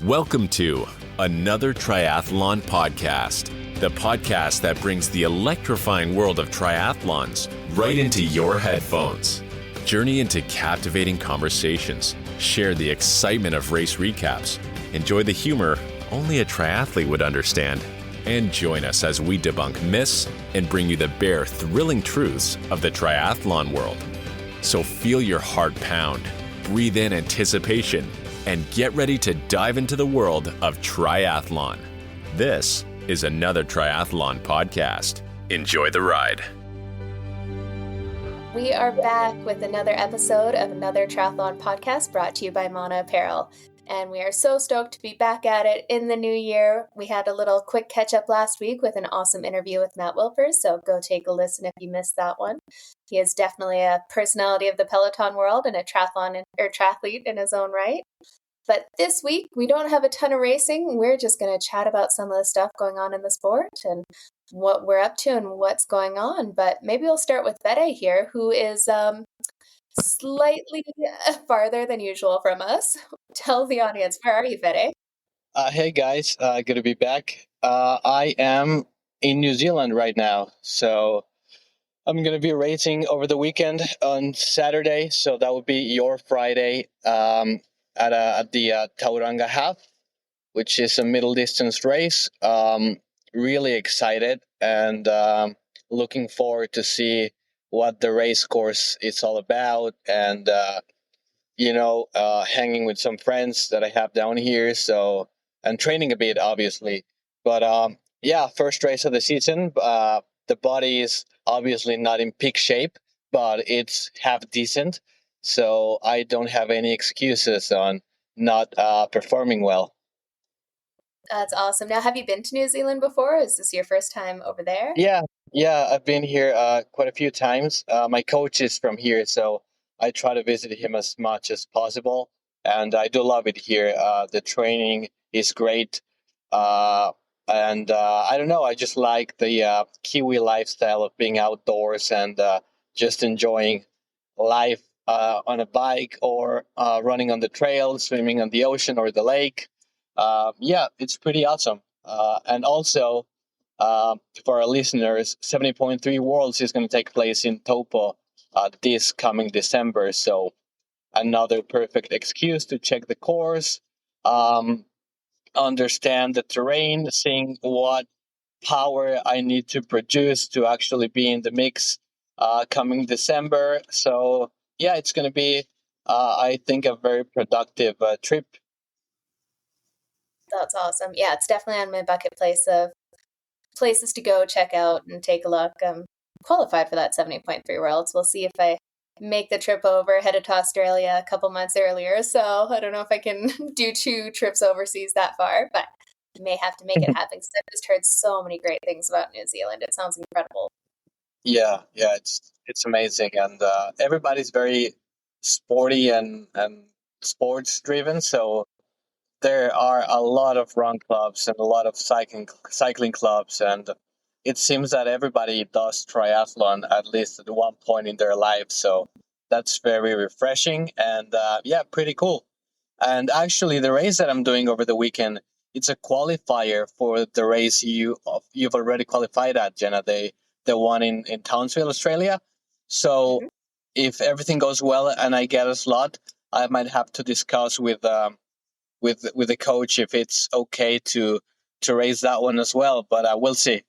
Welcome to another Triathlon podcast, the podcast that brings the electrifying world of triathlons right into your headphones. Journey into captivating conversations, share the excitement of race recaps, enjoy the humor only a triathlete would understand, and join us as we debunk myths and bring you the bare, thrilling truths of the triathlon world. So feel your heart pound, breathe in anticipation, and get ready to dive into the world of triathlon. This is another Triathlon podcast. Enjoy the ride. We are back with another episode of another Triathlon podcast brought to you by Apparel. And we are so stoked to be back at it in the new year. We had a little quick catch up last week with an awesome interview with Matt Wilpers, so go take a listen if you missed that one. He is definitely a personality of the Peloton world and a triathlete in his own right. But this week, we don't have a ton of racing. We're just going to chat about some of the stuff going on in the sport and what we're up to and what's going on. But maybe we'll start with Fede here, who is slightly farther than usual from us. Tell the audience, where are you, Fede? Hey guys, good to be back. I am in New Zealand right now, so I'm going to be racing over the weekend on Saturday, so that would be your Friday at the Tauranga Half, which is a middle distance race. Really excited and looking forward to see what the race course is all about, and hanging with some friends that I have down here, so, and training a bit, obviously. But first race of the season. The body is obviously not in peak shape, but it's half decent, so I don't have any excuses on not performing well. That's awesome. Now, have you been to New Zealand before? Is this your first time over there? Yeah, I've been here quite a few times. My coach is from here, so I try to visit him as much as possible, and I do love it here. The training is great, and I don't know, I just like the Kiwi lifestyle of being outdoors and just enjoying life on a bike or running on the trail, swimming on the ocean or the lake. It's pretty awesome. And also, for our listeners, 70.3 Worlds is going to take place in Taupo this coming December. So another perfect excuse to check the course, understand the terrain, seeing what power I need to produce to actually be in the mix coming December. So yeah, it's going to be, I think, a very productive trip. That's awesome. Yeah, it's definitely on my bucket list of places to go check out and take a look. I'm qualified for that 70.3 Worlds. We'll see if I make the trip over, headed to Australia a couple months earlier. So I don't know if I can do 2 trips overseas that far, but I may have to make it happen because I've just heard so many great things about New Zealand. It sounds incredible. Yeah, it's amazing, and everybody's very sporty and sports driven. So there are a lot of run clubs and a lot of cycling clubs, and it seems that everybody does triathlon at least at one point in their life. So that's very refreshing and pretty cool. And actually, the race that I'm doing over the weekend, it's a qualifier for the race you've already qualified at, Jenna, the one in Townsville, Australia. So if everything goes well and I get a slot, I might have to discuss with the coach if it's okay to race that one as well. But we'll see.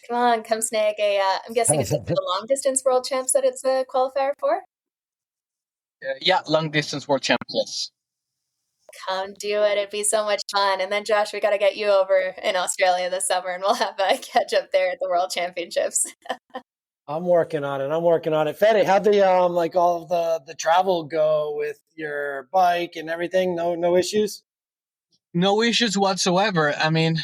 Come on, come snag a. I'm guessing it's the long distance world champs that it's a qualifier for. Long distance world champs. Yes. Come do it. It'd be so much fun. And then, Josh, we got to get you over in Australia this summer, and we'll have a catch up there at the World Championships. I'm working on it. Fede, how'd the all of the travel go with your bike and everything? No issues? No issues whatsoever. I mean,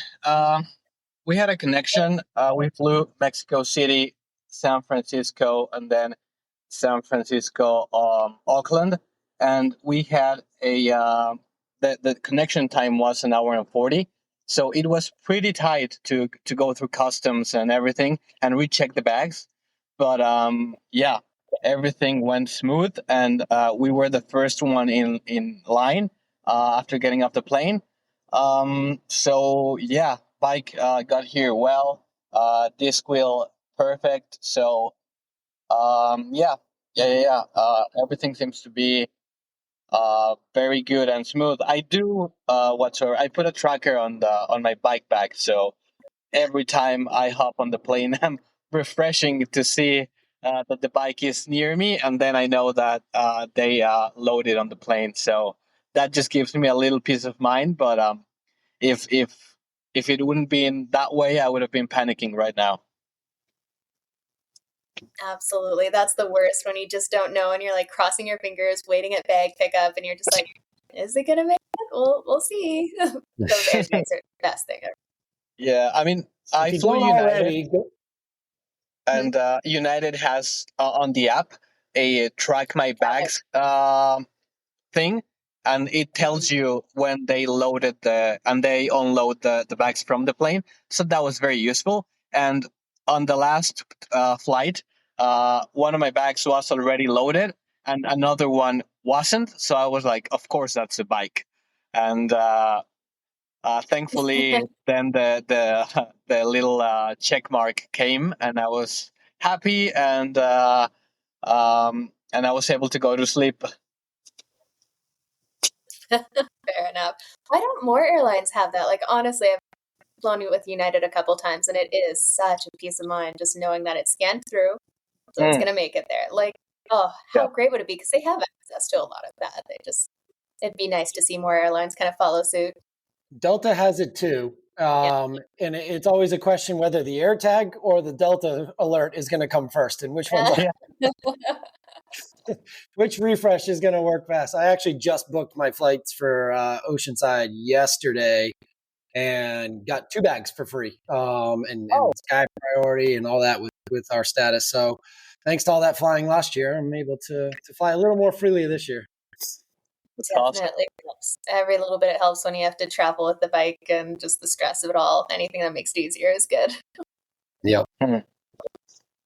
we had a connection. We flew Mexico City, San Francisco, and then San Francisco, Auckland, and we had the connection time was 1 hour and 40. So it was pretty tight to go through customs and everything and recheck the bags. But everything went smooth, and we were the first one in line. after getting off the plane. So yeah, bike got here well. Disc wheel perfect. So yeah. Everything seems to be very good and smooth. I do whatsoever. I put a tracker on my bike bag, so every time I hop on the plane, I'm refreshing to see that the bike is near me, and then I know that they loaded on the plane. So that just gives me a little peace of mind. But if if if it wouldn't be in that way, I would have been panicking right now. Absolutely. That's the worst when you just don't know and you're like crossing your fingers, waiting at bag pickup, and you're just like, is it gonna make it? We'll see. Those airbags are the best thing ever. Yeah, I mean, If I you flew don't United, already, and United has on the app a track my bags thing, and it tells you when they loaded and they unload the bags from the plane. So that was very useful. And on the last flight, one of my bags was already loaded and another one wasn't. So I was like, of course that's a bike. And thankfully then the little check mark came, and I was happy, and I was able to go to sleep. Fair enough. Why don't more airlines have that? Like, honestly, I've flown with United a couple times, and it is such a peace of mind just knowing that it's scanned through, so it's gonna make it there. Like, oh, how great would it be? Because they have access to a lot of that. It'd be nice to see more airlines kind of follow suit. Delta has it too. And it's always a question whether the AirTag or the Delta alert is going to come first, and which one, which refresh is going to work best. I actually just booked my flights for Oceanside yesterday and got 2 bags for free, and Sky Priority and all that with our status. So thanks to all that flying last year, I'm able to fly a little more freely this year. Definitely helps. Every little bit helps when you have to travel with the bike, and just the stress of it all. Anything that makes it easier is good. Yep.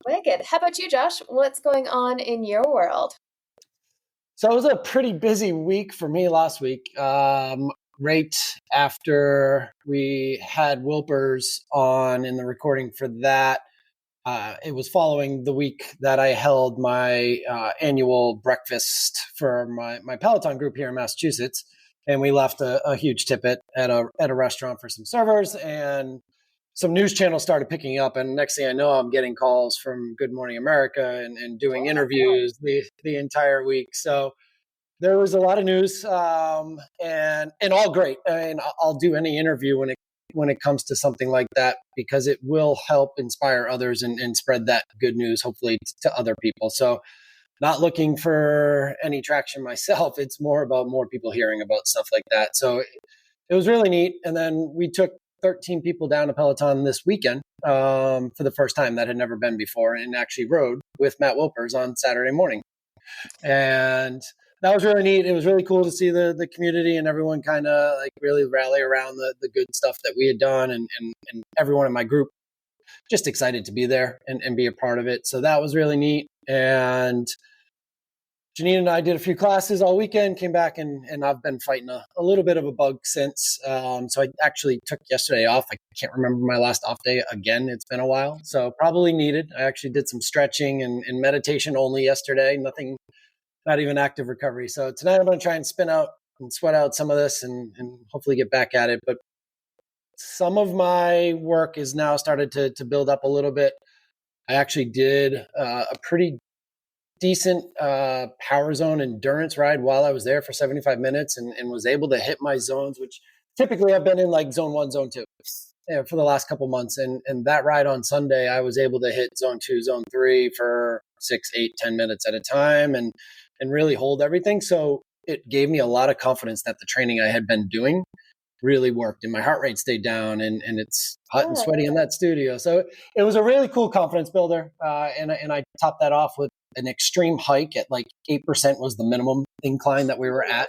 Wicked. How about you, Josh? What's going on in your world? So it was a pretty busy week for me last week. Right after we had Wilpers on in the recording for that, it was following the week that I held my annual breakfast for my Peloton group here in Massachusetts. And we left a huge tippet at a restaurant for some servers, and some news channels started picking up. And next thing I know, I'm getting calls from Good Morning America and doing interviews the entire week. So there was a lot of news, and all great. I mean, I'll do any interview when it comes to something like that, because it will help inspire others and spread that good news, hopefully, to other people. So not looking for any traction myself. It's more about more people hearing about stuff like that. So it was really neat. And then we took 13 people down to Peloton this weekend for the first time that had never been before, and actually rode with Matt Wilpers on Saturday morning. And that was really neat. It was really cool to see the community and everyone kind of like really rally around the good stuff that we had done, and everyone in my group just excited to be there and be a part of it. So that was really neat. And Janine and I did a few classes all weekend, came back, and I've been fighting a little bit of a bug since. So I actually took yesterday off. I can't remember my last off day again. It's been a while, so probably needed. I actually did some stretching and meditation only yesterday. Nothing, not even active recovery. So tonight I'm going to try and spin out and sweat out some of this and hopefully get back at it. But some of my work is now started to build up a little bit. I actually did a pretty decent power zone endurance ride while I was there for 75 minutes and was able to hit my zones, which typically I've been in like zone 1, zone 2 for the last couple months. And that ride on Sunday, I was able to hit zone 2, zone 3 for 6, 8, 10 minutes at a time and really hold everything. So it gave me a lot of confidence that the training I had been doing really worked, and my heart rate stayed down, and it's hot and sweaty in that studio. So it was a really cool confidence builder. And I topped that off with an extreme hike at like 8% was the minimum incline that we were at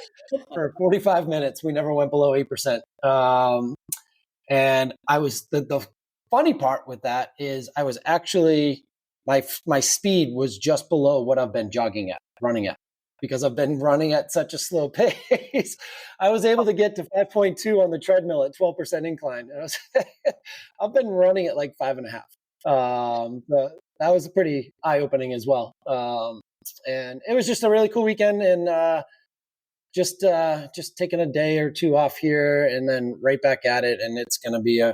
for 45 minutes. We never went below 8%. And I was, the funny part with that is I was actually, my speed was just below what I've been running at. because I've been running at such a slow pace. I was able to get to 5.2 on the treadmill at 12% incline. I've been running at like 5.5. That was pretty eye-opening as well. And it was just a really cool weekend, and just taking a day or two off here and then right back at it. And it's going to be a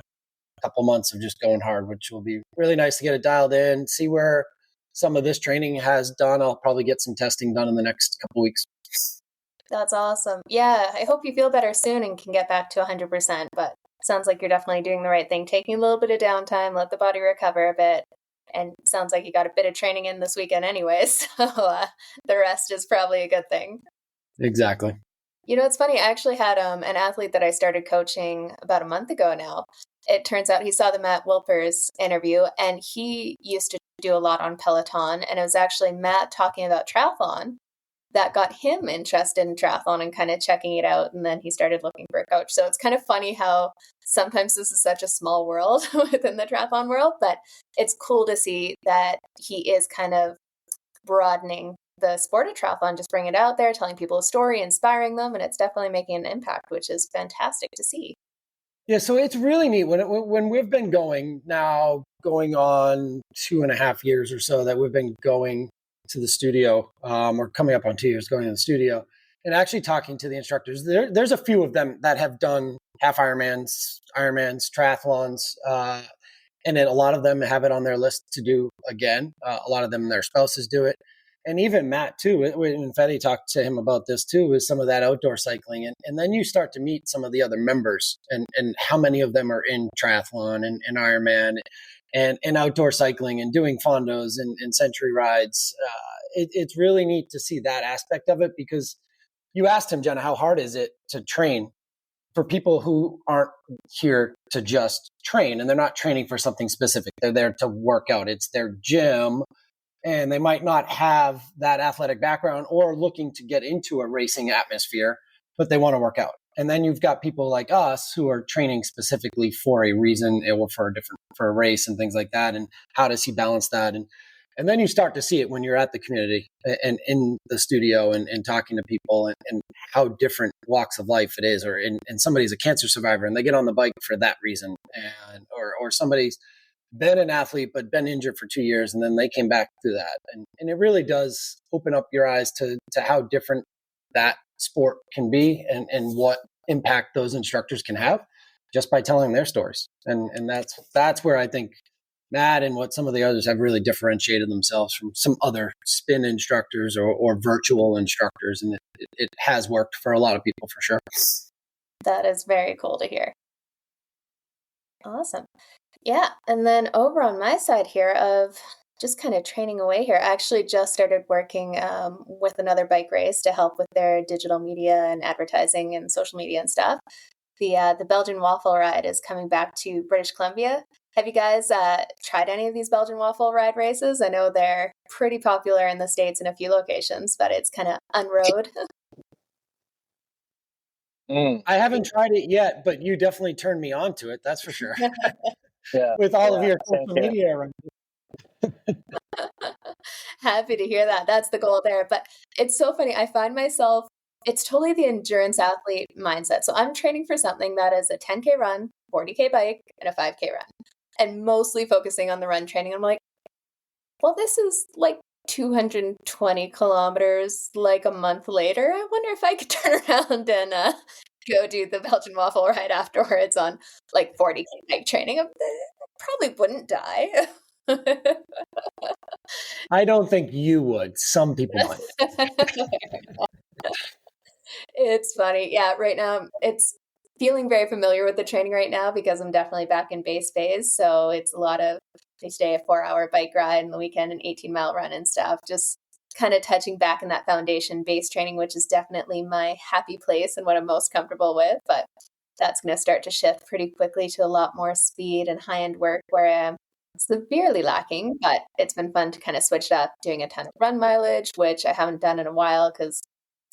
couple months of just going hard, which will be really nice to get it dialed in, see where some of this training has done. I'll probably get some testing done in the next couple weeks. That's awesome. Yeah, I hope you feel better soon and can get back to 100%. But sounds like you're definitely doing the right thing, taking a little bit of downtime, let the body recover a bit. And sounds like you got a bit of training in this weekend anyway, so the rest is probably a good thing. Exactly. You know, it's funny. I actually had an athlete that I started coaching about a month ago now. It turns out he saw the Matt Wilpers interview, and he used to do a lot on Peloton. And it was actually Matt talking about triathlon that got him interested in triathlon and kind of checking it out. And then he started looking for a coach. So it's kind of funny how sometimes this is such a small world within the triathlon world, but it's cool to see that he is kind of broadening the sport of triathlon, just bring it out there, telling people a story, inspiring them. And it's definitely making an impact, which is fantastic to see. Yeah, so it's really neat when we've been going on 2.5 years or so that we've been going to the studio. We're coming up on 2 years going to the studio and actually talking to the instructors. There's a few of them that have done half Ironmans, triathlons, and then a lot of them have it on their list to do again. A lot of them, their spouses do it. And even Matt too, when Fede talked to him about this too, with some of that outdoor cycling. And then you start to meet some of the other members and how many of them are in triathlon and Ironman and outdoor cycling and doing fondos and century rides. It's really neat to see that aspect of it, because you asked him, Jenna, how hard is it to train for people who aren't here to just train, and they're not training for something specific. They're there to work out. It's their gym. And they might not have that athletic background or looking to get into a racing atmosphere, but they want to work out. And then you've got people like us who are training specifically for a reason or for a race and things like that. And how does he balance that? And then you start to see it when you're at the community and in the studio and talking to people and how different walks of life it is. And somebody's a cancer survivor and they get on the bike for that reason, or somebody's been an athlete but been injured for 2 years and then they came back through that. And it really does open up your eyes to how different that sport can be and what impact those instructors can have just by telling their stories. And that's where I think Matt and what some of the others have really differentiated themselves from some other spin instructors or virtual instructors. And it has worked for a lot of people for sure. That is very cool to hear. Awesome. Yeah. And then over on my side here of just kind of training away here, I actually just started working with another bike race to help with their digital media and advertising and social media and stuff. The Belgian waffle ride is coming back to British Columbia. Have you guys tried any of these Belgian waffle ride races? I know they're pretty popular in the States in a few locations, but it's kind of on-road. I haven't tried it yet, but you definitely turned me on to it. That's for sure. Yeah, With all of your social media around. Happy to hear that. That's the goal there. But it's so funny. I find myself, it's totally the endurance athlete mindset. So I'm training for something that is a 10K run, 40K bike, and a 5K run, and mostly focusing on the run training. I'm like, well, this is like 220 kilometers like a month later. I wonder if I could turn around and go do the Belgian waffle ride afterwards on like 40K bike training. I probably wouldn't die. I don't think you would. Some people might. It's funny. Yeah, right now it's feeling very familiar with the training right now because I'm definitely back in base phase. So it's a lot of each day a 4-hour bike ride and the weekend an 18-mile run and stuff. Just kind of touching back in that foundation base training, which is definitely my happy place and what I'm most comfortable with. But that's going to start to shift pretty quickly to a lot more speed and high-end work where I am severely lacking. But it's been fun to kind of switch it up, doing a ton of run mileage, which I haven't done in a while because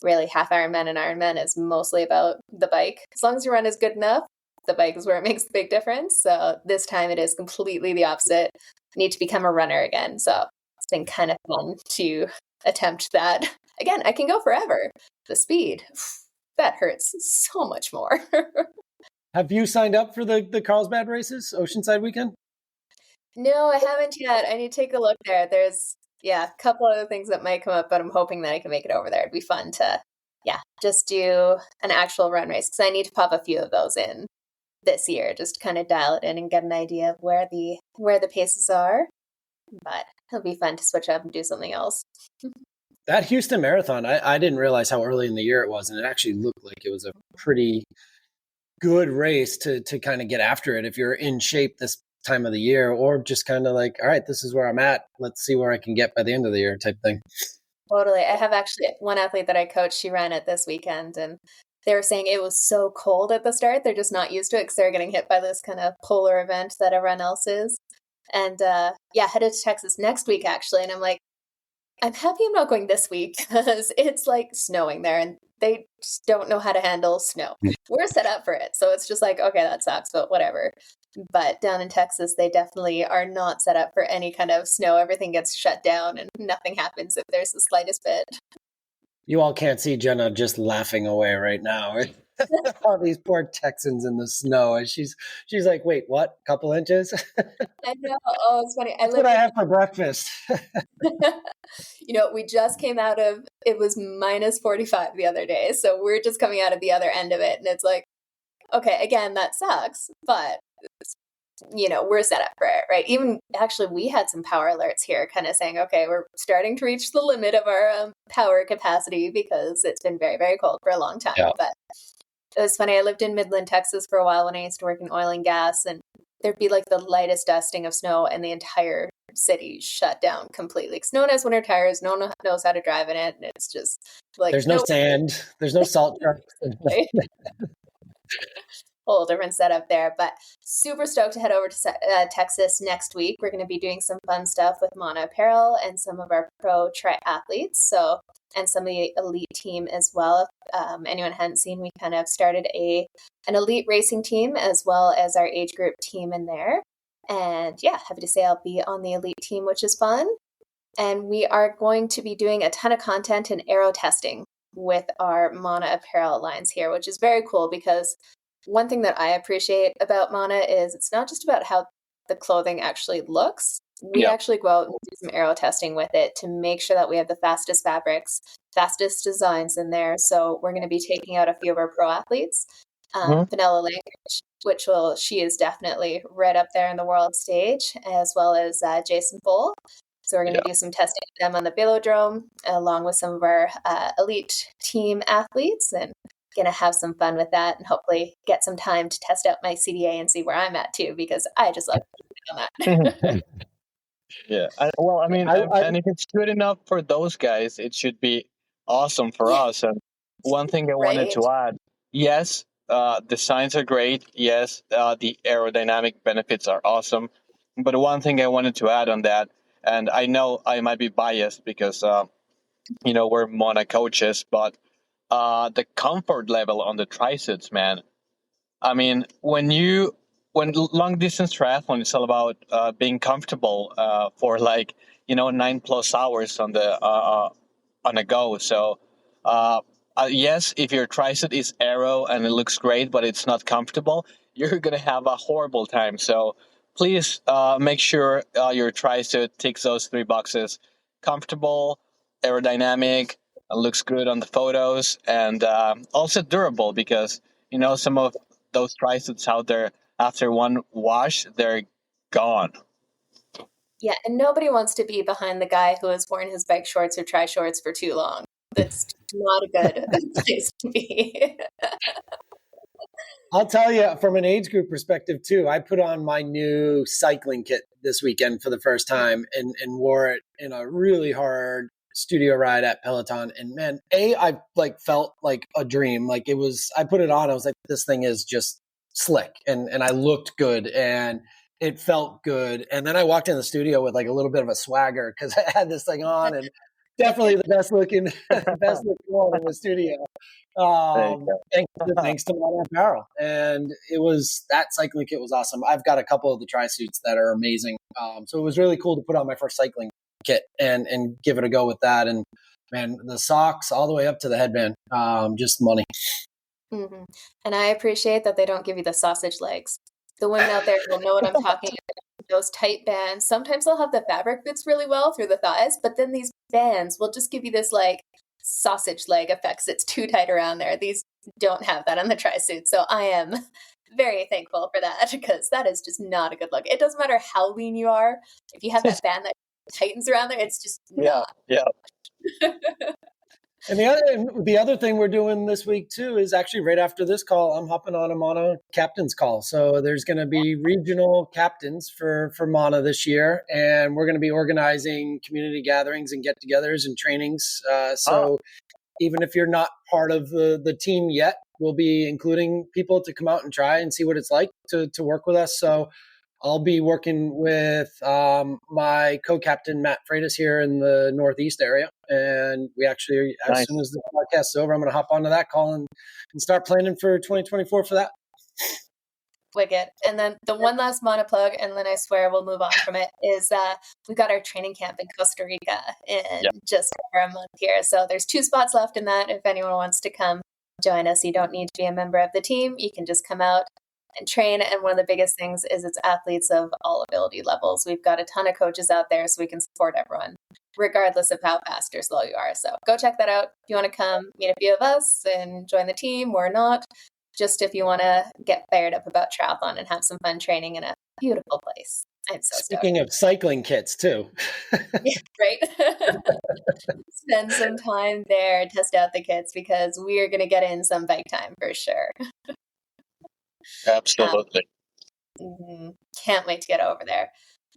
really half Ironman and Ironman is mostly about the bike. As long as your run is good enough, the bike is where it makes the big difference. So this time it is completely the opposite. I need to become a runner again. So it's been kind of fun to attempt that again, I can go forever. The speed, that hurts so much more. Have you signed up for the Carlsbad races, Oceanside weekend? No, I haven't yet. I need to take a look there. There's, a couple other things that might come up, but I'm hoping that I can make it over there. It'd be fun to, just do an actual run race, because I need to pop a few of those in this year, just to kind of dial it in and get an idea of where the paces are. But it'll be fun to switch up and do something else. That Houston Marathon, I didn't realize how early in the year it was, and it actually looked like it was a pretty good race to kind of get after it if you're in shape this time of the year, or just kind of like, all right, this is where I'm at. Let's see where I can get by the end of the year type thing. Totally. I have actually one athlete that I coached, she ran it this weekend, and they were saying it was so cold at the start. They're just not used to it because they're getting hit by this kind of polar event that everyone else is. And headed to Texas next week, actually. And I'm like, I'm happy I'm not going this week because it's like snowing there and they just don't know how to handle snow. We're set up for it. So it's just like, okay, that sucks, but whatever. But down in Texas, they definitely are not set up for any kind of snow. Everything gets shut down and nothing happens if there's the slightest bit. You all can't see Jenna just laughing away right now. All these poor Texans in the snow. And she's like, wait, what? Couple inches? I know. Oh, it's funny. That's what I have for breakfast. We just came out of, it was minus 45 the other day. So we're just coming out of the other end of it. And it's like, okay, again, that sucks, but we're set up for it, right? Even actually, we had some power alerts here kind of saying, okay, we're starting to reach the limit of our power capacity because it's been very, very cold for a long time. Yeah. But it was funny. I lived in Midland, Texas for a while when I used to work in oil and gas, and there'd be like the lightest dusting of snow and the entire city shut down completely. Because no one has winter tires, no one knows how to drive in it. And it's just like, there's no sand, there's no salt trucks. Whole different setup there, but super stoked to head over to Texas next week. We're going to be doing some fun stuff with Mana Apparel and some of our pro triathletes, and some of the elite team as well. If anyone hadn't seen, we kind of started an elite racing team as well as our age group team in there. And happy to say I'll be on the elite team, which is fun. And we are going to be doing a ton of content and Aero testing with our Mana Apparel lines here, which is very cool because one thing that I appreciate about Mana is it's not just about how the clothing actually looks. We actually go out and do some Aero testing with it to make sure that we have the fastest fabrics, fastest designs in there. So we're going to be taking out a few of our pro athletes. Vanilla Langridge, she is definitely right up there in the world stage, as well as Jason Bull. So we're going to do some testing with them on the velodrome, along with some of our elite team athletes, and going to have some fun with that and hopefully get some time to test out my CDA and see where I'm at too, because I just love doing that. And if it's good enough for those guys, it should be awesome for us. And one thing I wanted to add, yes, the signs are great. Yes, the aerodynamic benefits are awesome. But one thing I wanted to add on that, and I know I might be biased because, we're Mana coaches, but the comfort level on the tri-suits, man. I mean, when long distance triathlon is all about being comfortable for 9+ hours on a go. So yes, if your tri-suit is Aero and it looks great, but it's not comfortable, you're gonna have a horrible time. So please make sure your tri-suit ticks those 3 boxes: comfortable, aerodynamic, looks good on the photos, and also durable, because some of those tri-suits out there, after one wash, they're gone. Yeah, and nobody wants to be behind the guy who has worn his bike shorts or tri shorts for too long. That's not a good place to be. I'll tell you, from an age group perspective too, I put on my new cycling kit this weekend for the first time and wore it in a really hard studio ride at Peloton. And man, I felt like a dream. Like I put it on, I was like, this thing is just slick, and I looked good and it felt good. And then I walked in the studio with like a little bit of a swagger because I had this thing on, and definitely the best looking one in the studio. Thanks to Mana Apparel. And that cycling kit was awesome. I've got a couple of the tri-suits that are amazing. So it was really cool to put on my first cycling kit and give it a go with that. And man, the socks all the way up to the headband, just money. Mm-hmm. And I appreciate that they don't give you the sausage legs. The women out there will know what I'm talking about. Those tight bands. Sometimes they'll have the fabric fits really well through the thighs, but then these bands will just give you this like sausage leg effects. It's too tight around there. These don't have that on the tri-suit. So I am very thankful for that, because that is just not a good look. It doesn't matter how lean you are. If you have that band that tightens around there, it's just not. Yeah. And the other thing we're doing this week too is actually right after this call, I'm hopping on a Mono captain's call. So there's going to be regional captains for Mono this year, and we're going to be organizing community gatherings and get-togethers and trainings. Even if you're not part of the team yet, we'll be including people to come out and try and see what it's like to work with us. So I'll be working with my co-captain, Matt Freitas, here in the Northeast area. And we actually, as soon as the podcast is over, I'm going to hop onto that call and start planning for 2024 for that. Wicked. And then the one last Mono plug, and then I swear we'll move on from it, is we've got our training camp in Costa Rica in just over a month here. So there's 2 spots left in that. If anyone wants to come join us, you don't need to be a member of the team. You can just come out and train. And one of the biggest things is it's athletes of all ability levels. We've got a ton of coaches out there, so we can support everyone, regardless of how fast or slow you are. So go check that out. If you want to come meet a few of us and join the team or not, just if you want to get fired up about triathlon and have some fun training in a beautiful place. I'm so Speaking of cycling kits too. Yeah, right? Spend some time there, test out the kits, because we are going to get in some bike time for sure. Absolutely. Can't wait to get over there.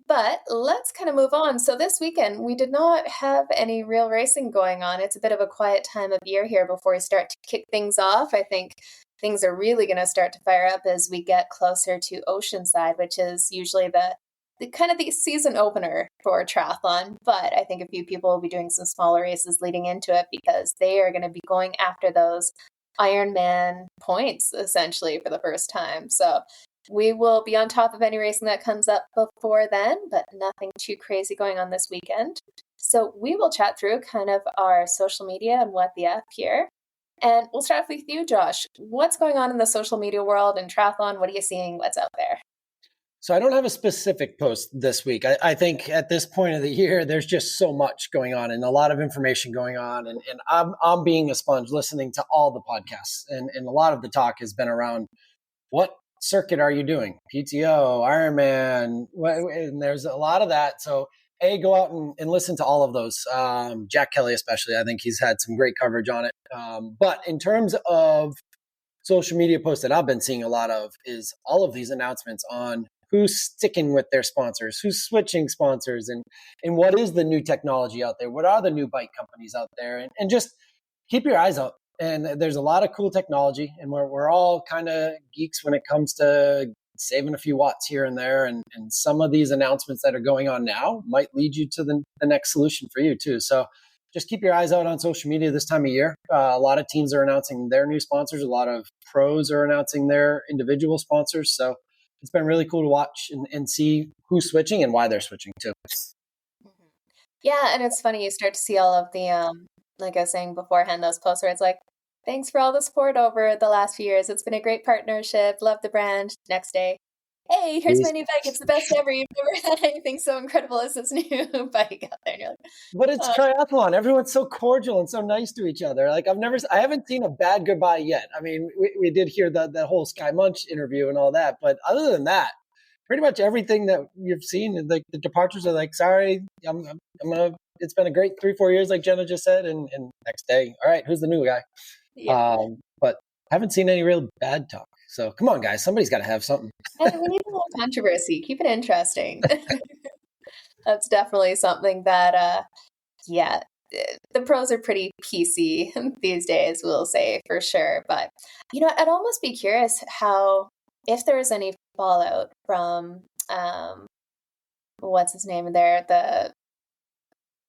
But let's kind of move on. So this weekend, we did not have any real racing going on. It's a bit of a quiet time of year here before we start to kick things off. I think things are really going to start to fire up as we get closer to Oceanside, which is usually the kind of the season opener for triathlon. But I think a few people will be doing some smaller races leading into it, because they are going to be going after those Ironman points essentially for the first time. So we will be on top of any racing that comes up before then, but nothing too crazy going on this weekend. So we will chat through kind of our social media and what the F here. And we'll start off with you, Josh. What's going on in the social media world and triathlon? What are you seeing? What's out there? So I don't have a specific post this week. I think at this point of the year, there's just so much going on and a lot of information going on. And I'm being a sponge listening to all the podcasts. And a lot of the talk has been around, what circuit are you doing? PTO, Ironman, and there's a lot of that. So go out and listen to all of those. Jack Kelly especially, I think he's had some great coverage on it. But in terms of social media posts that I've been seeing a lot of is all of these announcements on who's sticking with their sponsors, who's switching sponsors, and what is the new technology out there? What are the new bike companies out there? And just keep your eyes out. And there's a lot of cool technology, and we're all kind of geeks when it comes to saving a few watts here and there. And some of these announcements that are going on now might lead you to the next solution for you too. So just keep your eyes out on social media this time of year. A lot of teams are announcing their new sponsors. A lot of pros are announcing their individual sponsors. So it's been really cool to watch and see who's switching and why they're switching too. Yeah, and it's funny, you start to see all of the, like I was saying beforehand, those posts where it's like, thanks for all the support over the last few years. It's been a great partnership. Love the brand. Next day, hey, here's my new bike. It's the best ever. You've never had anything so incredible as this new bike out there. And you're like, but it's triathlon. Everyone's so cordial and so nice to each other. Like I haven't seen a bad goodbye yet. I mean, we did hear that whole Sky Munch interview and all that, but other than that, pretty much everything that you've seen, like the departures are like, sorry, I'm gonna. It's been a great 3-4 years, like Jenna just said, and next day, all right, who's the new guy? yeah. But haven't seen any real bad talk. So come on, guys, somebody's got to have something. We need a little controversy. Keep it interesting. That's definitely something that, the pros are pretty PC these days, we'll say for sure. But, I'd almost be curious if there is any fallout from, what's his name there,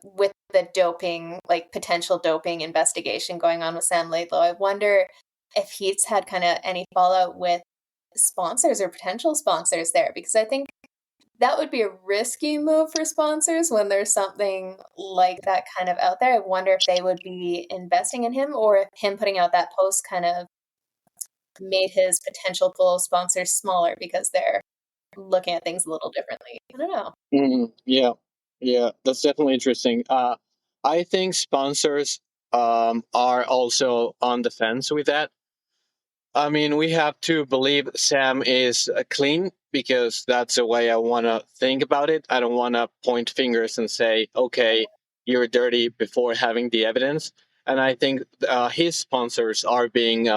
with the doping, like potential doping investigation going on with Sam Laidlow. I wonder if he's had kind of any fallout with sponsors or potential sponsors there, because I think that would be a risky move for sponsors when there's something like that kind of out there. I wonder if they would be investing in him, or if him putting out that post kind of made his potential pool of sponsors smaller because they're looking at things a little differently. I don't know. Yeah, that's definitely interesting. I think sponsors are also on the fence with that. I mean, we have to believe Sam is clean, because that's the way I want to think about it. I don't want to point fingers and say, okay, you're dirty before having the evidence. And I think his sponsors are being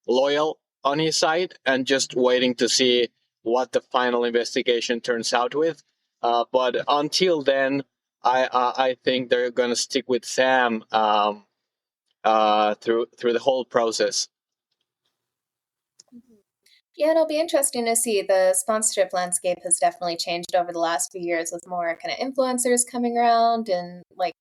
loyal on his side and just waiting to see what the final investigation turns out with. But until then, I think they're going to stick with Sam through the whole process. Yeah, it'll be interesting to see. The sponsorship landscape has definitely changed over the last few years, with more kind of influencers coming around, and like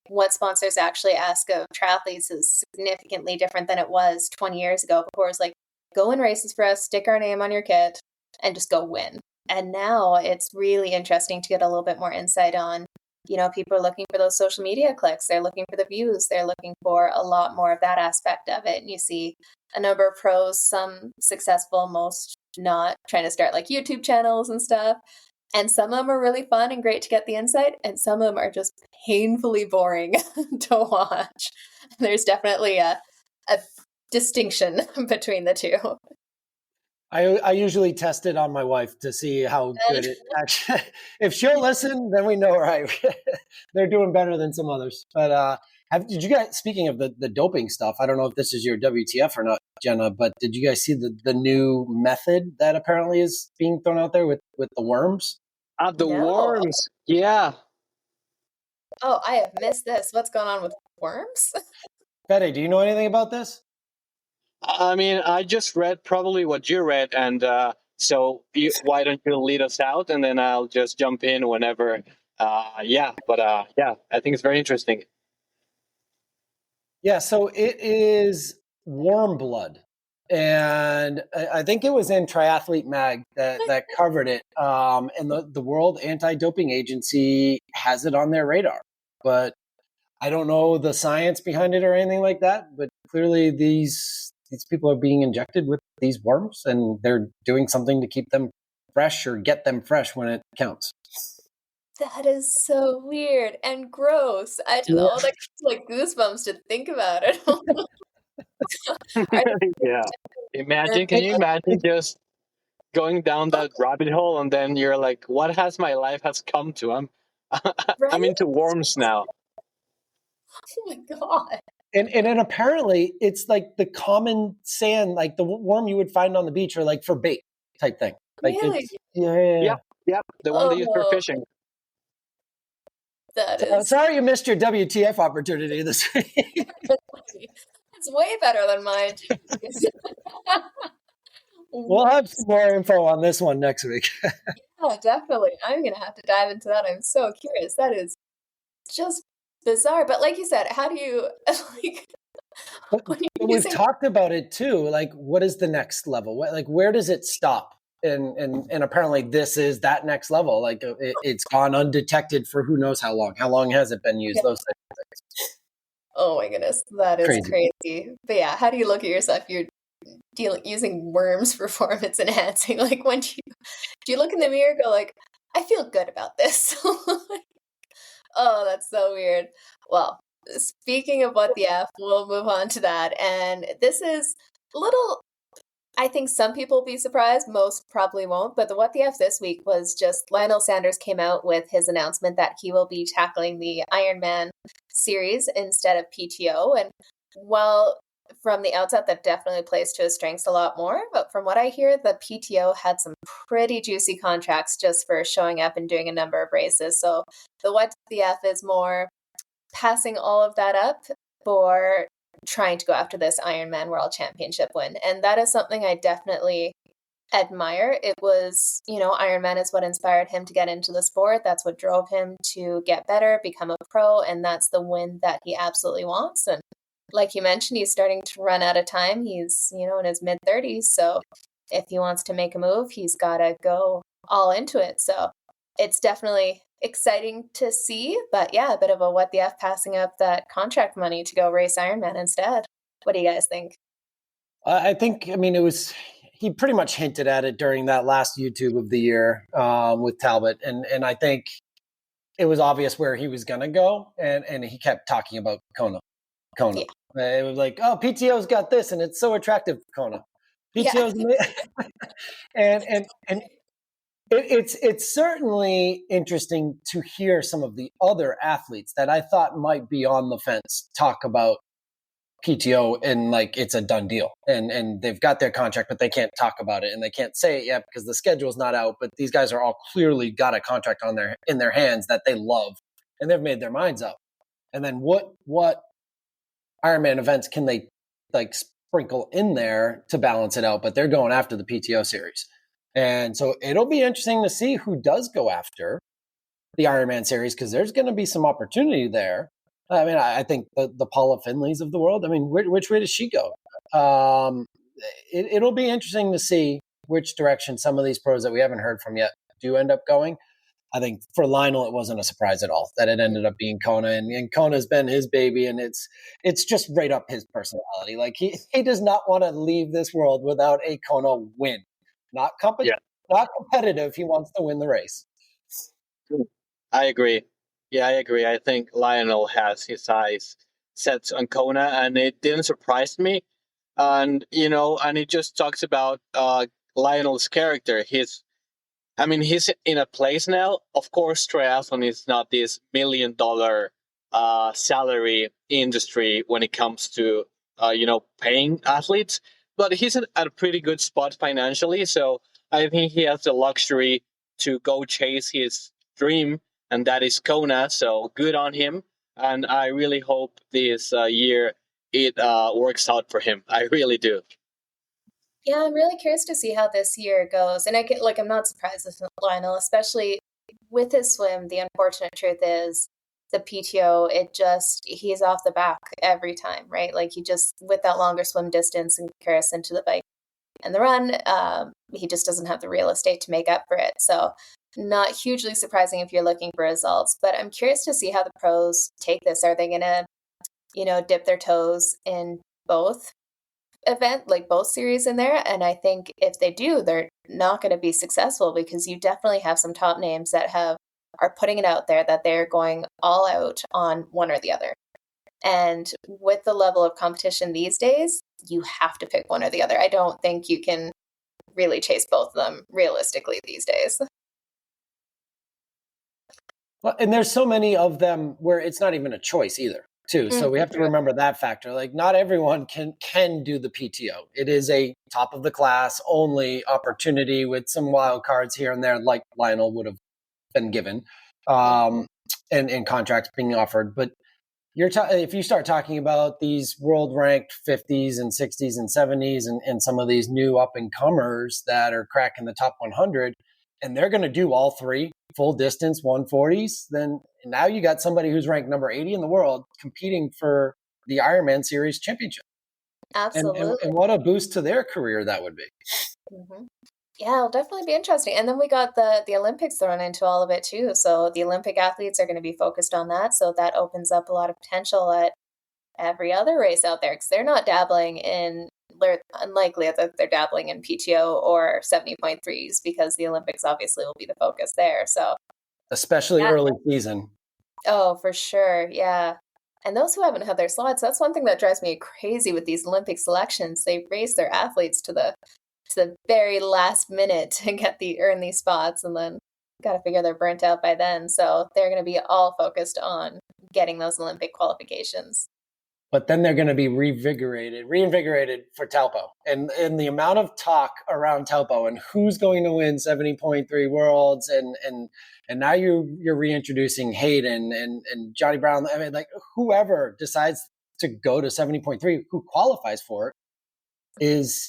what sponsors actually ask of triathletes is significantly different than it was 20 years ago. Before, it was like, go in races for us, stick our name on your kit, and just go win. And now it's really interesting to get a little bit more insight on, people are looking for those social media clicks. They're looking for the views. They're looking for a lot more of that aspect of it. And you see a number of pros, some successful, most not, trying to start like YouTube channels and stuff. And some of them are really fun and great to get the insight, and some of them are just painfully boring to watch. There's definitely a distinction between the two. I usually test it on my wife to see how good it actually. If she'll listen, then we know, right? They're doing better than some others. But did you guys, speaking of the doping stuff, I don't know if this is your WTF or not, Jenna, but did you guys see the new method that apparently is being thrown out there with the worms? The worms, yeah. Oh, I have missed this. What's going on with worms? Fede, do you know anything about this? I mean, I just read probably what you read, and why don't you lead us out, and then I'll just jump in whenever. I think it's very interesting. Yeah, so it is worm blood, and I think it was in Triathlete Mag that covered it. And the World Anti-Doping Agency has it on their radar, but I don't know the science behind it or anything like that. But clearly, these people are being injected with these worms, and they're doing something to keep them fresh or get them fresh when it counts. That is so weird and gross. I don't know. That gives like goosebumps to think about it. Yeah. Can you imagine just going down that rabbit hole, and then you're like, what has my life has come to? I'm into worms now. Oh my God. And then apparently it's like the common sand, like the worm you would find on the beach, or like for bait type thing. Like Really? Yeah. The one they use for fishing. Sorry you missed your WTF opportunity this week. It's way better than mine. We'll have some more info on this one next week. Yeah, definitely. I'm going to have to dive into that. I'm so curious. That is just bizarre. But like you said, how do you we've talked about it too. Like, what is the next level? Where does it stop? And apparently this is that next level. Like it's gone undetected for who knows how long. How long has it been used? Yeah. Those types of things. Oh my goodness, that is crazy. But yeah, how do you look at yourself? You're using worms for performance enhancing. Like, when do you look in the mirror and go like, I feel good about this? Oh, that's so weird. Well, speaking of what the F, we'll move on to that. And this is a little, I think some people will be surprised, most probably won't, but the what the F this week was just Lionel Sanders came out with his announcement that he will be tackling the Ironman series instead of PTO. And while from the outset that definitely plays to his strengths a lot more, but from what I hear, the PTO had some pretty juicy contracts just for showing up and doing a number of races. So the what the F is more passing all of that up for trying to go after this Ironman World Championship win. And that is something I definitely admire. It was, Ironman is what inspired him to get into the sport. That's what drove him to get better, become a pro, and that's the win that he absolutely wants. And like you mentioned, he's starting to run out of time. He's, in his mid-30s. So if he wants to make a move, he's got to go all into it. So it's definitely exciting to see. But yeah, a bit of a what the F passing up that contract money to go race Ironman instead. What do you guys think? I think, I mean, he pretty much hinted at it during that last YouTube of the year with Talbot. And I think it was obvious where he was going to go. And he kept talking about Kona. Yeah. It was like, oh, PTO's got this and it's so attractive, Kona. PTO's and it's certainly interesting to hear some of the other athletes that I thought might be on the fence talk about PTO and like it's a done deal and they've got their contract, but they can't talk about it and they can't say it yet because the schedule's not out. But these guys are all clearly got a contract in their hands that they love and they've made their minds up. And then what Ironman events can they like sprinkle in there to balance it out? But they're going after the PTO series. And so it'll be interesting to see who does go after the Ironman series because there's going to be some opportunity there. I mean, I think the Paula Finleys of the world, I mean, which way does she go? It'll be interesting to see which direction some of these pros that we haven't heard from yet do end up going. I think for Lionel, it wasn't a surprise at all that it ended up being Kona, and Kona's been his baby, and it's just right up his personality. Like he does not want to leave this world without a Kona win. Not competitive. He wants to win the race. I agree. Yeah, I agree. I think Lionel has his eyes set on Kona, and it didn't surprise me. And and it just talks about Lionel's character. He's in a place now. Of course, triathlon is not this $1 million salary industry when it comes to paying athletes, but he's at a pretty good spot financially. So I think he has the luxury to go chase his dream, and that is Kona. So good on him, and I really hope this year it works out for him. I really do. Yeah, I'm really curious to see how this year goes. And I'm not surprised with Lionel, especially with his swim. The unfortunate truth is the PTO, he's off the back every time, right? Like with that longer swim distance in comparison to the bike and the run, he just doesn't have the real estate to make up for it. So not hugely surprising if you're looking for results, but I'm curious to see how the pros take this. Are they going to, dip their toes in both both series in there? And I think if they do, they're not going to be successful because you definitely have some top names that are putting it out there that they're going all out on one or the other. And with the level of competition these days, you have to pick one or the other. I don't think you can really chase both of them realistically these days. Well, and there's so many of them where it's not even a choice either. Too. So we have to remember that factor. Like not everyone can do the PTO. It is a top of the class only opportunity with some wild cards here and there, like Lionel would have been given, and contracts being offered. But if you start talking about these world ranked 50s and 60s and 70s and some of these new up and comers that are cracking the top 100, and they're going to do all three full distance 140s, then now you got somebody who's ranked number 80 in the world competing for the Ironman Series championship. Absolutely. And what a boost to their career that would be. Mm-hmm. Yeah, it'll definitely be interesting. And then we got the Olympics thrown into all of it too. So the Olympic athletes are going to be focused on that. So that opens up a lot of potential at every other race out there because they're not dabbling in, they're unlikely that they're dabbling in PTO or 70.3s because the Olympics obviously will be the focus there. So especially early season. Oh, for sure. Yeah. And those who haven't had their slots, that's one thing that drives me crazy with these Olympic selections. They race their athletes to the very last minute to earn these spots, and then got to figure they're burnt out by then. So they're going to be all focused on getting those Olympic qualifications. But then they're going to be reinvigorated for Taupo. And the amount of talk around Taupo and who's going to win 70.3 worlds and now you're reintroducing Hayden and Johnny Brown. I mean, like whoever decides to go to 70.3, who qualifies for it,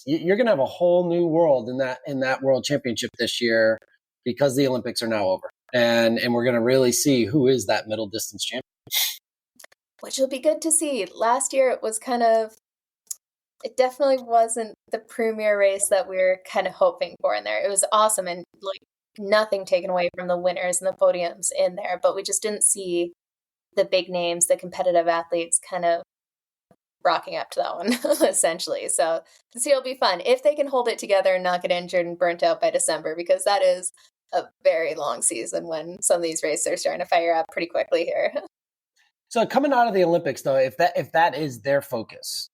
you're going to have a whole new world in that world championship this year because the Olympics are now over. And we're going to really see who is that middle distance champion. Which will be good to see. Last year it was it definitely wasn't the premier race that we were kind of hoping for in there. It was awesome and like nothing taken away from the winners and the podiums in there, but we just didn't see the big names, the competitive athletes kind of rocking up to that one, essentially. So this year will be fun if they can hold it together and not get injured and burnt out by December, because that is a very long season when some of these races are starting to fire up pretty quickly here. So coming out of the Olympics, though, if that is their focus,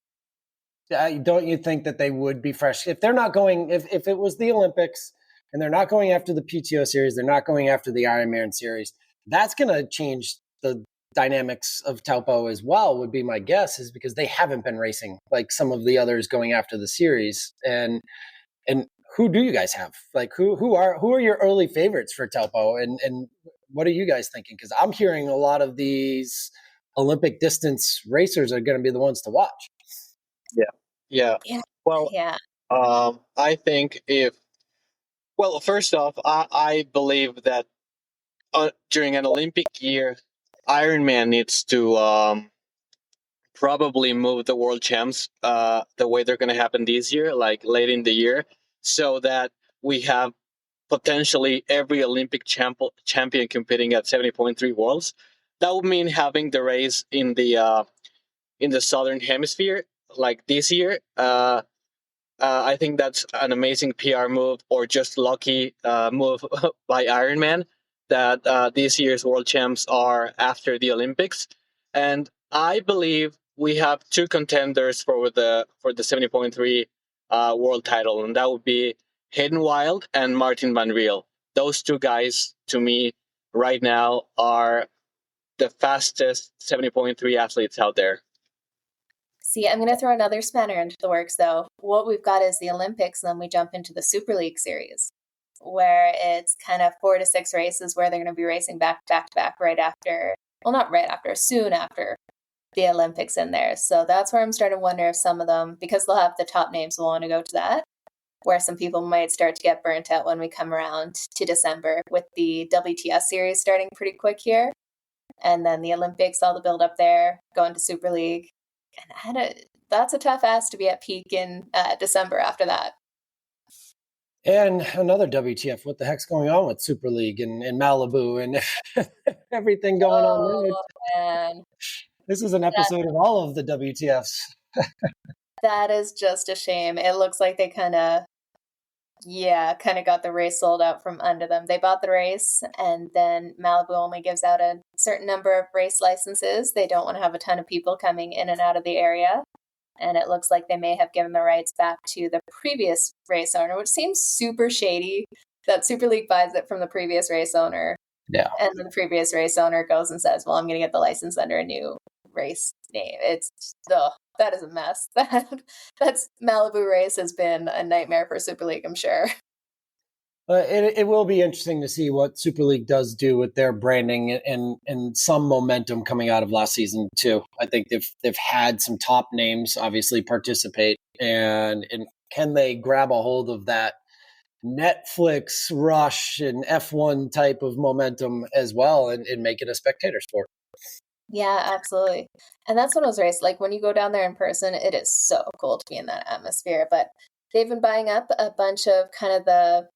don't you think that they would be fresh? If they're not going, if it was the Olympics and they're not going after the PTO series, they're not going after the Ironman series, that's going to change the dynamics of Taupo as well, would be my guess, is because they haven't been racing like some of the others going after the series. And who do you guys have? Like who are your early favorites for Taupo? And what are you guys thinking? Because I'm hearing a lot of these Olympic distance racers are going to be the ones to watch. Yeah. Well, I think first off, I believe that during an Olympic year, Ironman needs to probably move the world champs the way they're going to happen this year, like late in the year, so that we have potentially every Olympic champion competing at 70.3 worlds. That would mean having the race in the southern hemisphere like this year. I think that's an amazing PR move, or just lucky move by Ironman, that this year's world champs are after the Olympics. And I believe we have two contenders for the 70.3 world title, and that would be Hayden Wilde and Martin Van Riel. Those two guys, to me, right now are the fastest 70.3 athletes out there. See, I'm going to throw another spanner into the works, though. What we've got is the Olympics, and then we jump into the Super League series, where it's kind of 4 to 6 races where they're going to be racing back to back right after, well, not right after, soon after the Olympics in there. So that's where I'm starting to wonder if some of them, because they'll have the top names, will want to go to that, where some people might start to get burnt out when we come around to December, with the WTF series starting pretty quick here. And then the Olympics, all the build up there, going to Super League. And that's a tough ask to be at peak in December after that. And another WTF, what the heck's going on with Super League and Malibu and everything going on there? Man. This is an episode of all of the WTFs. That is just a shame. It looks like they kind of got the race sold out from under them. They bought the race, and then Malibu only gives out a certain number of race licenses. They don't want to have a ton of people coming in and out of the area. And it looks like they may have given the rights back to the previous race owner, which seems super shady that Super League buys it from the previous race owner. Yeah. And then the previous race owner goes and says, well, I'm going to get the license under a new race name. That is a mess. That's Malibu race has been a nightmare for Super League, I'm sure. It will be interesting to see what Super League does do with their branding and some momentum coming out of last season too. I think they've had some top names obviously participate, and can they grab a hold of that Netflix rush and F1 type of momentum as well and make it a spectator sport? Yeah, absolutely. And that's one of those races, like when you go down there in person, it is so cool to be in that atmosphere. But they've been buying up a bunch of kind of the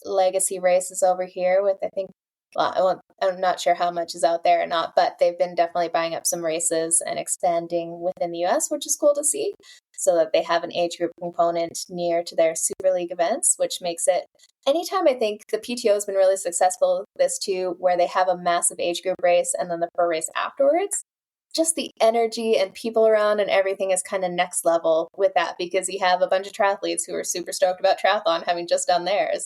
legacy races over here with, I think, I'm not sure how much is out there or not, but they've been definitely buying up some races and expanding within the US, which is cool to see, so that they have an age group component near to their Super League events, which makes it, anytime I think the PTO has been really successful with this too, where they have a massive age group race and then the pro race afterwards, just the energy and people around and everything is kind of next level with that, because you have a bunch of triathletes who are super stoked about triathlon having just done theirs.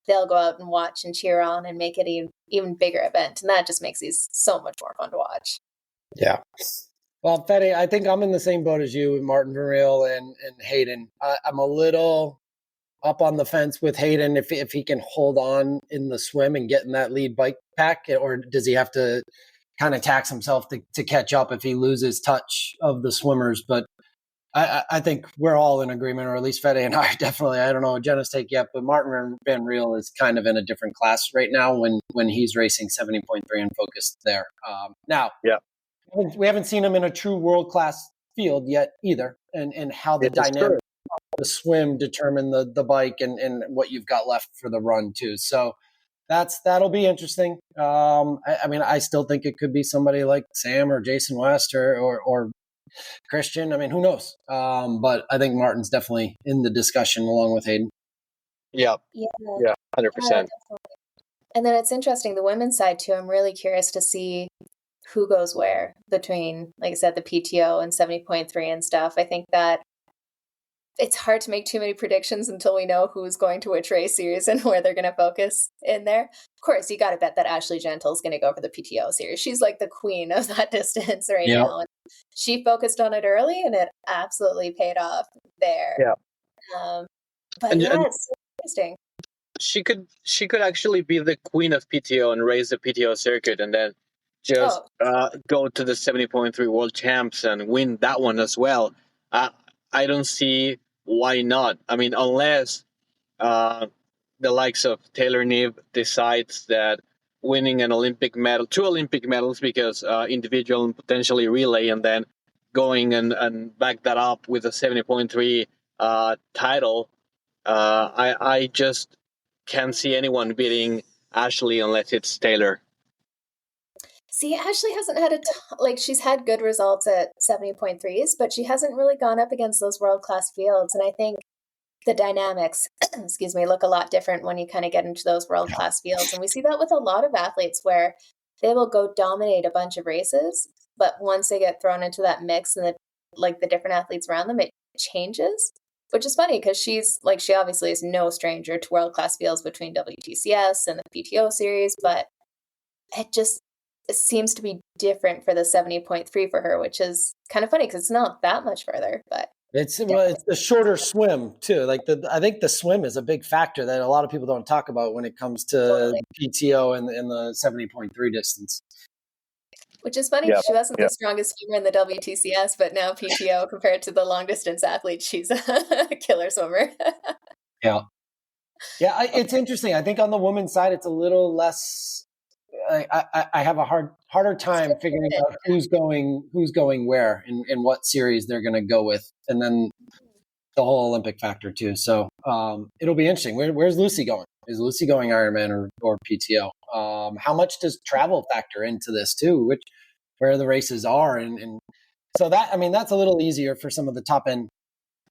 They'll go out and watch and cheer on and make it an even bigger event. And that just makes these so much more fun to watch. Yeah. Well, Fede, I think I'm in the same boat as you with Martin Van Riel and Hayden. I'm a little up on the fence with Hayden if he can hold on in the swim and get in that lead bike pack, or does he have to kind of tax himself to catch up if he loses touch of the swimmers? But I think we're all in agreement, or at least Fede and I definitely. I don't know Jenna's take yet, but Martin Van Riel is kind of in a different class right now when he's racing 70.3 and focused there. Now, yeah, we haven't seen him in a true world class field yet either, and how the dynamic of the swim determine the bike and what you've got left for the run too. So that'll be interesting. I mean, I still think it could be somebody like Sam or Jason West or Christian. I mean, who knows? But I think Martin's definitely in the discussion along with Hayden. Yeah, 100%. And then it's interesting, the women's side too. I'm really curious to see who goes where between, like I said, the PTO and 70.3 and stuff. I think that it's hard to make too many predictions until we know who's going to which race series and where they're going to focus in there. Of course, you got to bet that Ashley Gentle's going to go for the PTO series. She's like the queen of that distance right now. And she focused on it early, and it absolutely paid off there. Yeah. But it's so interesting. She could actually be the queen of PTO and raise the PTO circuit, and then just go to the 70.3 World Champs and win that one as well. I don't see why not. I mean, unless the likes of Taylor Neve decides that winning an Olympic medal, 2 Olympic medals, because individual and potentially relay, and then going and back that up with a 70.3 title, I just can't see anyone beating Ashley unless it's Taylor. See, Ashley hasn't had she's had good results at 70.3s, but she hasn't really gone up against those world-class fields. And I think the dynamics, look a lot different when you kind of get into those world-class fields. And we see that with a lot of athletes where they will go dominate a bunch of races, but once they get thrown into that mix and the different athletes around them, it changes. Which is funny because she obviously is no stranger to world-class fields between WTCS and the PTO series, but it seems to be different for the 70.3 for her, which is kind of funny because it's not that much further, but it's the shorter swim too. I think the swim is a big factor that a lot of people don't talk about when it comes to PTO and the 70.3 distance. Which is funny, she wasn't the strongest swimmer in the WTCS, but now PTO, compared to the long distance athlete, she's a killer swimmer. Yeah, it's interesting. I think on the women's side, it's a little less. I have a harder time figuring out who's going where and what series they're going to go with, and then the whole Olympic factor too. So it'll be interesting. Where's Lucy going? Is Lucy going Ironman or PTO? How much does travel factor into this too? Where the races are, and so that's a little easier for some of the top end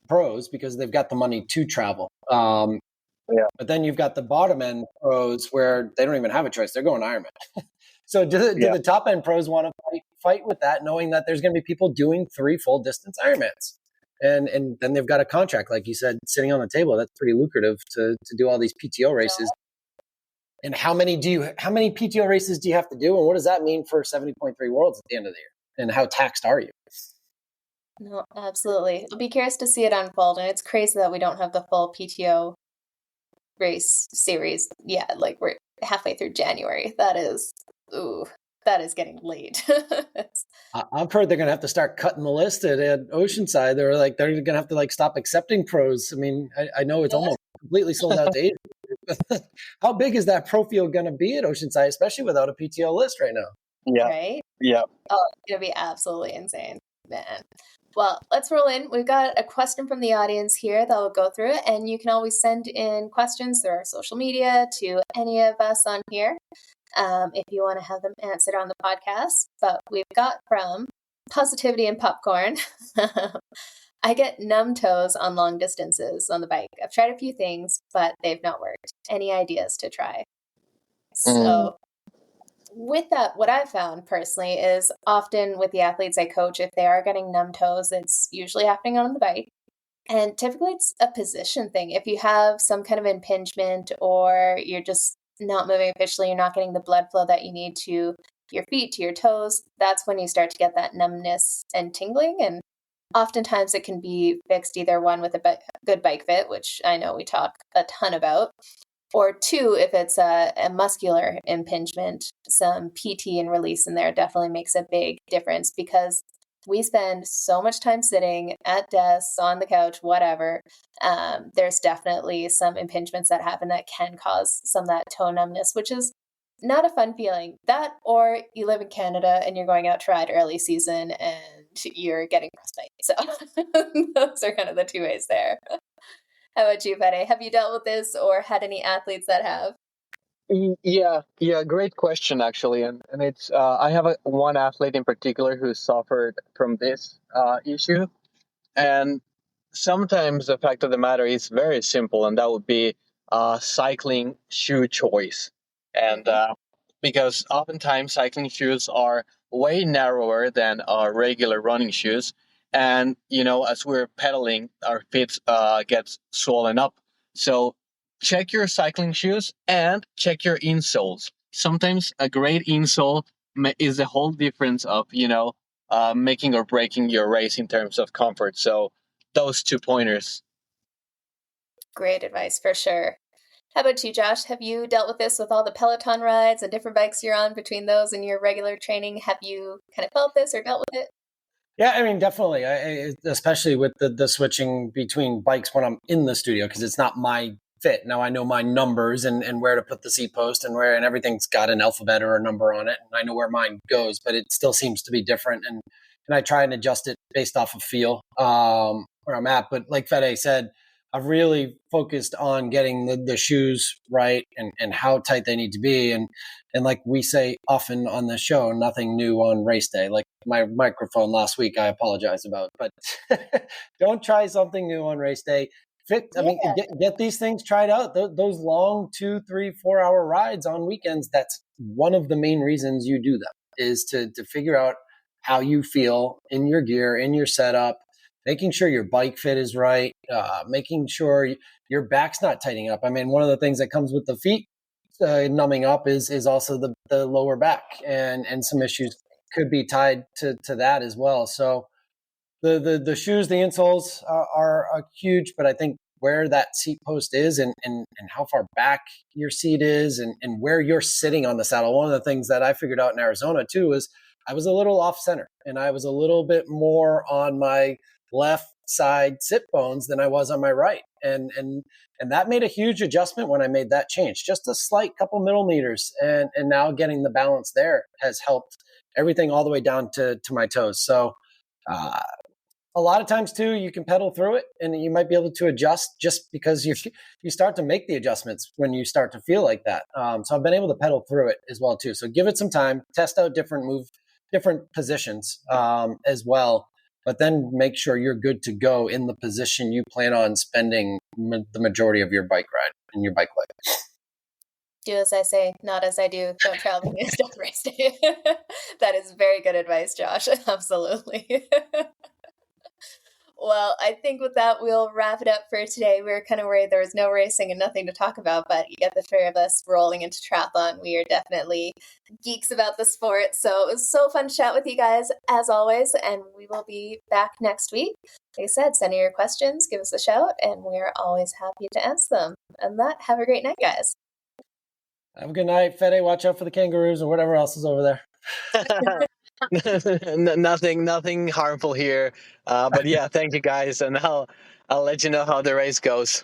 pros because they've got the money to travel. But then you've got the bottom end pros where they don't even have a choice; they're going Ironman. So do the top end pros want to fight with that, knowing that there's going to be people doing 3 full distance Ironmans? And then they've got a contract, like you said, sitting on the table. That's pretty lucrative to do all these PTO races. And how many PTO races do you have to do? And what does that mean for 70.3 Worlds at the end of the year? And how taxed are you? No, absolutely. I'll be curious to see it unfold. And it's crazy that we don't have the full PTO race series yet. Like, we're halfway through January. That is getting late. I've heard they're going to have to start cutting the list at Oceanside. They're going to have to stop accepting pros. I mean, I know it's almost completely sold out to Asia. How big is that pro field going to be at Oceanside, especially without a PTO list right now? Yeah. Right? Yeah. Oh, it's going to be absolutely insane, man. Well, let's roll in. We've got a question from the audience here that will go through, and you can always send in questions through our social media to any of us on here if you want to have them answered on the podcast. But we've got from Positivity and Popcorn. I get numb toes on long distances on the bike. I've tried a few things, but they've not worked. Any ideas to try? So with that, what I've found personally is often with the athletes I coach, if they are getting numb toes, it's usually happening on the bike. And typically it's a position thing. If you have some kind of impingement or you're just not moving efficiently, you're not getting the blood flow that you need to your feet, to your toes, that's when you start to get that numbness and tingling. And oftentimes it can be fixed either one with a good bike fit, which I know we talk a ton about, or 2, if it's a muscular impingement, some PT and release in there definitely makes a big difference because we spend so much time sitting at desks, on the couch, whatever. There's definitely some impingements that happen that can cause some of that toe numbness, which is not a fun feeling. That, or you live in Canada and you're going out to ride early season and you're getting frostbite. So those are kind of the 2 ways there. How about you, Fede? Have you dealt with this or had any athletes that have? Yeah, great question actually, and it's I have one athlete in particular who suffered from this issue, and sometimes the fact of the matter is very simple, and that would be cycling shoe choice, and because oftentimes cycling shoes are way narrower than regular running shoes, and as we're pedaling, our feet get swollen up, so check your cycling shoes and check your insoles. Sometimes a great insole is the whole difference of making or breaking your race in terms of comfort. So those 2 pointers. Great advice for sure. How about you, Josh? Have you dealt with this with all the Peloton rides and different bikes you're on between those and your regular training? Have you kind of felt this or dealt with it? Yeah, I mean, definitely. Especially with the switching between bikes when I'm in the studio, because it's not my fit. Now I know my numbers and where to put the seat post and everything's got an alphabet or a number on it. And I know where mine goes, but it still seems to be different. And I try and adjust it based off of feel where I'm at. But like Fede said, I've really focused on getting the shoes right and how tight they need to be. And like we say often on the show, nothing new on race day. Like my microphone last week, I apologize about, but don't try something new on race day. I mean, get these things tried out. Those long 2, 3, 4 hour rides on weekends. That's one of the main reasons you do them, is to figure out how you feel in your gear, in your setup, making sure your bike fit is right, making sure your back's not tightening up. I mean, one of the things that comes with the feet numbing up is also the lower back, and some issues could be tied to that as well. So the shoes, the insoles are huge, but I think where that seat post is and how far back your seat is and where you're sitting on the saddle. One of the things that I figured out in Arizona too is I was a little off center and I was a little bit more on my left side sit bones than I was on my right. And that made a huge adjustment when I made that change, just a slight couple millimeters. And now getting the balance there has helped everything all the way down to my toes. So, a lot of times too, you can pedal through it and you might be able to adjust just because you start to make the adjustments when you start to feel like that. So I've been able to pedal through it as well too. So give it some time, test out different positions as well, but then make sure you're good to go in the position you plan on spending the majority of your bike ride and your bike leg. Do as I say, not as I do. Don't travel against death race day. That is very good advice, Josh. Absolutely. Well, I think with that, we'll wrap it up for today. We were kind of worried there was no racing and nothing to talk about, but you get the three of us rolling into triathlon. We are definitely geeks about the sport. So it was so fun to chat with you guys, as always, and we will be back next week. Like I said, send in your questions, give us a shout, and we're always happy to answer them. And that, have a great night, guys. Have a good night, Fede. Watch out for the kangaroos or whatever else is over there. Nothing harmful here. But yeah, thank you guys, and I'll let you know how the race goes.